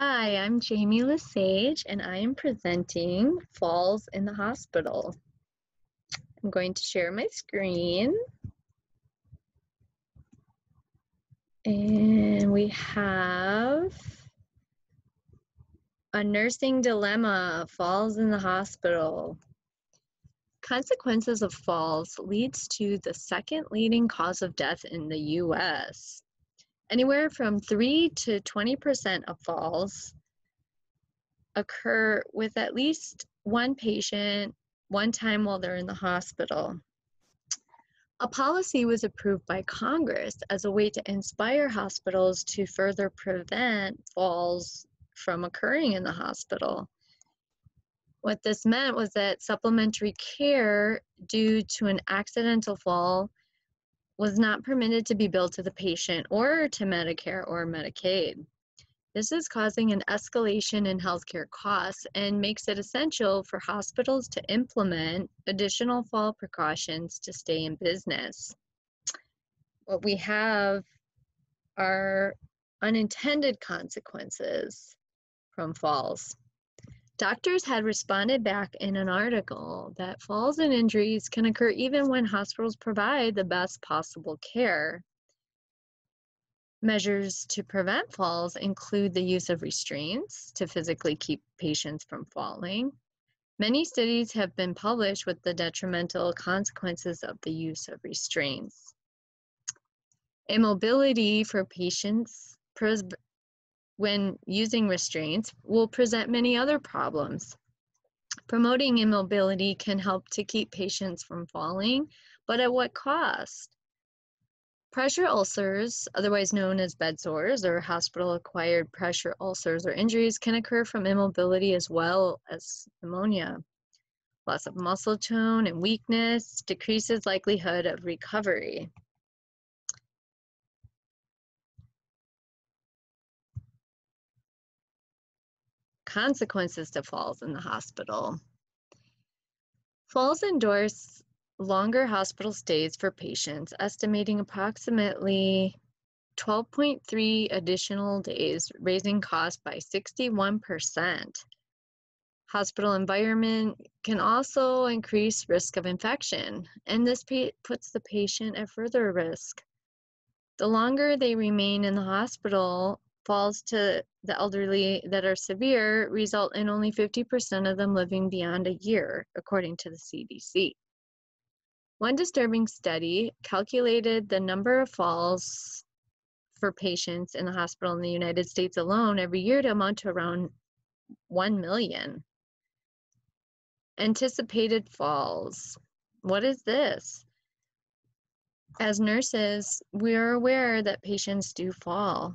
Hi, I'm Jamie Lesage, and I am presenting Falls in the Hospital. I'm going to share my screen. And we have a nursing dilemma, falls in the hospital. Consequences of falls leads to the second leading cause of death in the US. Anywhere from 3 to 20% of falls occur with at least one patient one time while they're in the hospital. A policy was approved by Congress as a way to inspire hospitals to further prevent falls from occurring in the hospital. What this meant was that supplementary care due to an accidental fall was not permitted to be billed to the patient or to Medicare or Medicaid. This is causing an escalation in healthcare costs and makes it essential for hospitals to implement additional fall precautions to stay in business. What we have are unintended consequences from falls. Doctors had responded back in an article that falls and injuries can occur even when hospitals provide the best possible care. Measures to prevent falls include the use of restraints to physically keep patients from falling. Many studies have been published with the detrimental consequences of the use of restraints. Immobility for patients when using restraints will present many other problems. Promoting immobility can help to keep patients from falling, but at what cost? Pressure ulcers, otherwise known as bed sores or hospital-acquired pressure ulcers or injuries, can occur from immobility as well as pneumonia. Loss of muscle tone and weakness decreases likelihood of recovery. Consequences to falls in the hospital. Falls endorse longer hospital stays for patients, estimating approximately 12.3 additional days, raising costs by 61%. Hospital environment can also increase risk of infection, and this puts the patient at further risk. The longer they remain in the hospital, falls to the elderly that are severe result in only 50% of them living beyond a year, according to the CDC. One disturbing study calculated the number of falls for patients in the hospital in the United States alone every year to amount to around 1 million. Anticipated falls. What is this? As nurses, we are aware that patients do fall,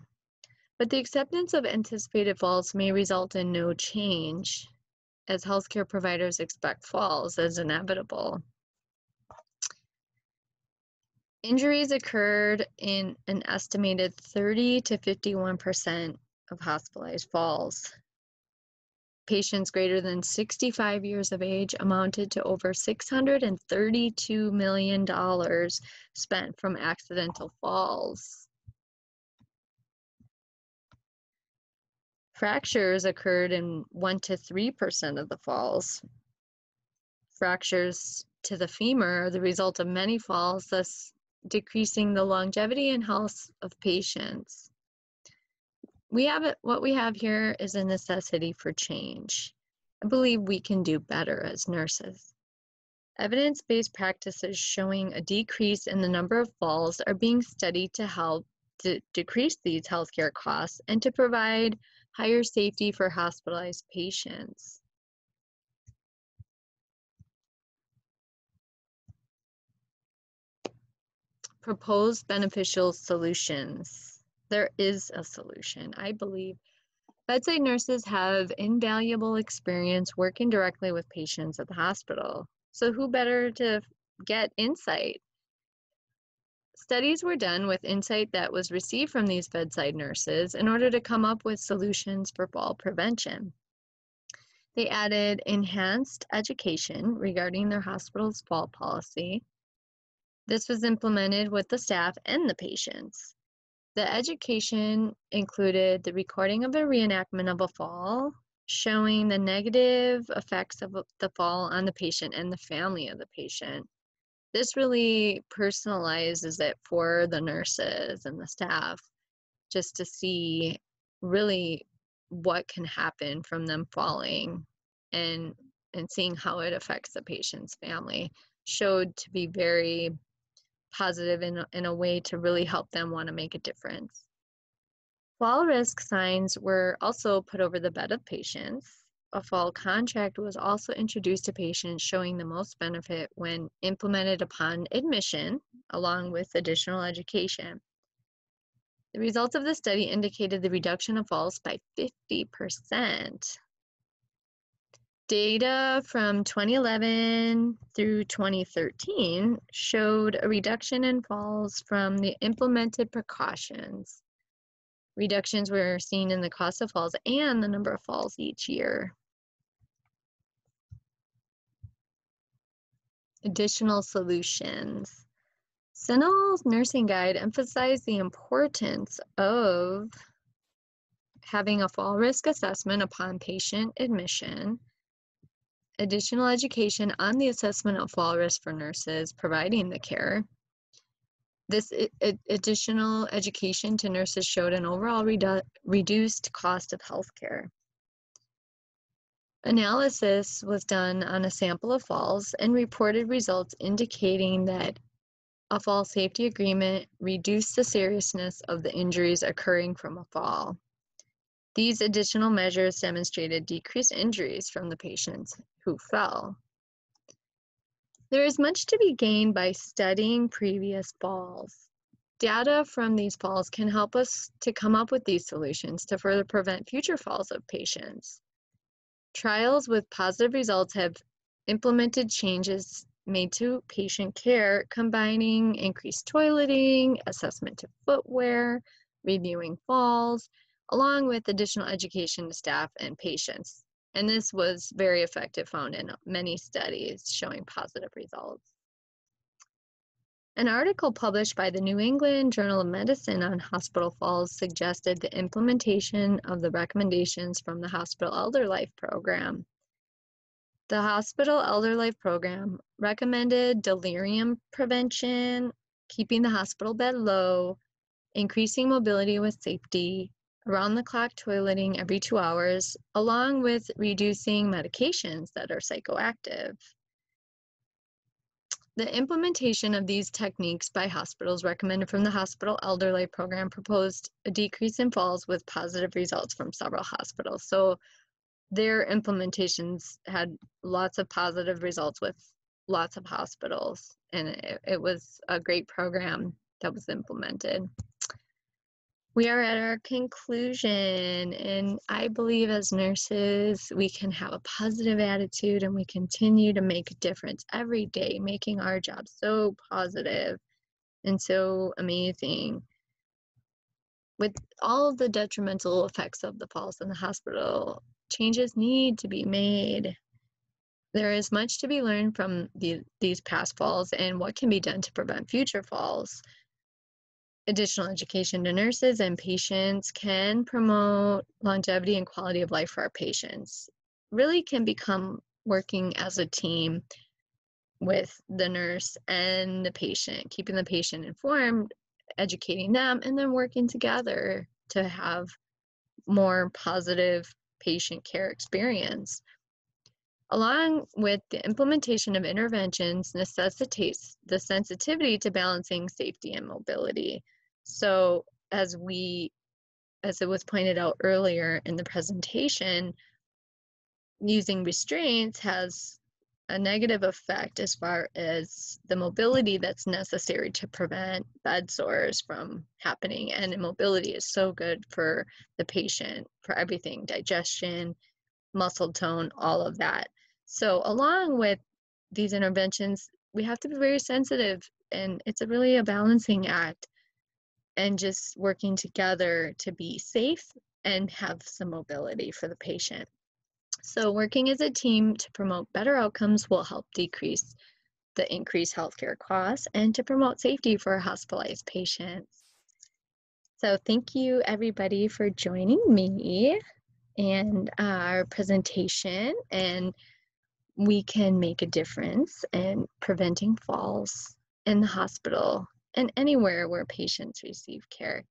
but the acceptance of anticipated falls may result in no change, as healthcare providers expect falls as inevitable. Injuries occurred in an estimated 30 to 51% of hospitalized falls. Patients greater than 65 years of age amounted to over $632 million spent from accidental falls. Fractures occurred in 1 to 3% of the falls. Fractures to the femur are the result of many falls, thus decreasing the longevity and health of patients. What we have here is a necessity for change. I believe we can do better as nurses. Evidence-based practices showing a decrease in the number of falls are being studied to help decrease these healthcare costs and to provide higher safety for hospitalized patients. Proposed beneficial solutions. There is a solution, I believe. Bedside nurses have invaluable experience working directly with patients at the hospital. So who better to get insight? Studies were done with insight that was received from these bedside nurses in order to come up with solutions for fall prevention. They added enhanced education regarding their hospital's fall policy. This was implemented with the staff and the patients. The education included the recording of a reenactment of a fall, showing the negative effects of the fall on the patient and the family of the patient. This really personalizes it for the nurses and the staff, just to see really what can happen from them falling, and seeing how it affects the patient's family showed to be very positive in a way to really help them want to make a difference. Fall risk signs were also put over the bed of patients. A fall contract was also introduced to patients, showing the most benefit when implemented upon admission, along with additional education. The results of the study indicated the reduction of falls by 50%. Data from 2011 through 2013 showed a reduction in falls from the implemented precautions. Reductions were seen in the cost of falls and the number of falls each year. Additional solutions. Sinnall's nursing guide emphasized the importance of having a fall risk assessment upon patient admission, additional education on the assessment of fall risk for nurses providing the care. This additional education to nurses showed an overall reduced cost of healthcare. Analysis was done on a sample of falls and reported results indicating that a fall safety agreement reduced the seriousness of the injuries occurring from a fall. These additional measures demonstrated decreased injuries from the patients who fell. There is much to be gained by studying previous falls. Data from these falls can help us to come up with these solutions to further prevent future falls of patients. Trials with positive results have implemented changes made to patient care, combining increased toileting, assessment of footwear, reviewing falls, along with additional education to staff and patients. And this was very effective, found in many studies showing positive results. An article published by the New England Journal of Medicine on hospital falls suggested the implementation of the recommendations from the Hospital Elder Life Program. The Hospital Elder Life Program recommended delirium prevention, keeping the hospital bed low, increasing mobility with safety, around-the-clock toileting every 2 hours, along with reducing medications that are psychoactive. The implementation of these techniques by hospitals recommended from the Hospital Elder Life Program proposed a decrease in falls with positive results from several hospitals. So their implementations had lots of positive results with lots of hospitals, and it was a great program that was implemented. We are at our conclusion, and I believe as nurses, we can have a positive attitude and we continue to make a difference every day, making our job so positive and so amazing. With all of the detrimental effects of the falls in the hospital, changes need to be made. There is much to be learned from these past falls and what can be done to prevent future falls. Additional education to nurses and patients can promote longevity and quality of life for our patients. Really can become working as a team with the nurse and the patient, keeping the patient informed, educating them, and then working together to have more positive patient care experience. Along with the implementation of interventions necessitates the sensitivity to balancing safety and mobility. So as it was pointed out earlier in the presentation, using restraints has a negative effect as far as the mobility that's necessary to prevent bed sores from happening. And mobility is so good for the patient, for everything, digestion, muscle tone, all of that. So along with these interventions, we have to be very sensitive, and it's really a balancing act, and just working together to be safe and have some mobility for the patient. So working as a team to promote better outcomes will help decrease the increased healthcare costs and to promote safety for hospitalized patients. So thank you everybody for joining me and our presentation, and we can make a difference in preventing falls in the hospital and anywhere where patients receive care.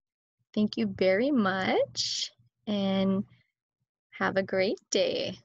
Thank you very much and have a great day.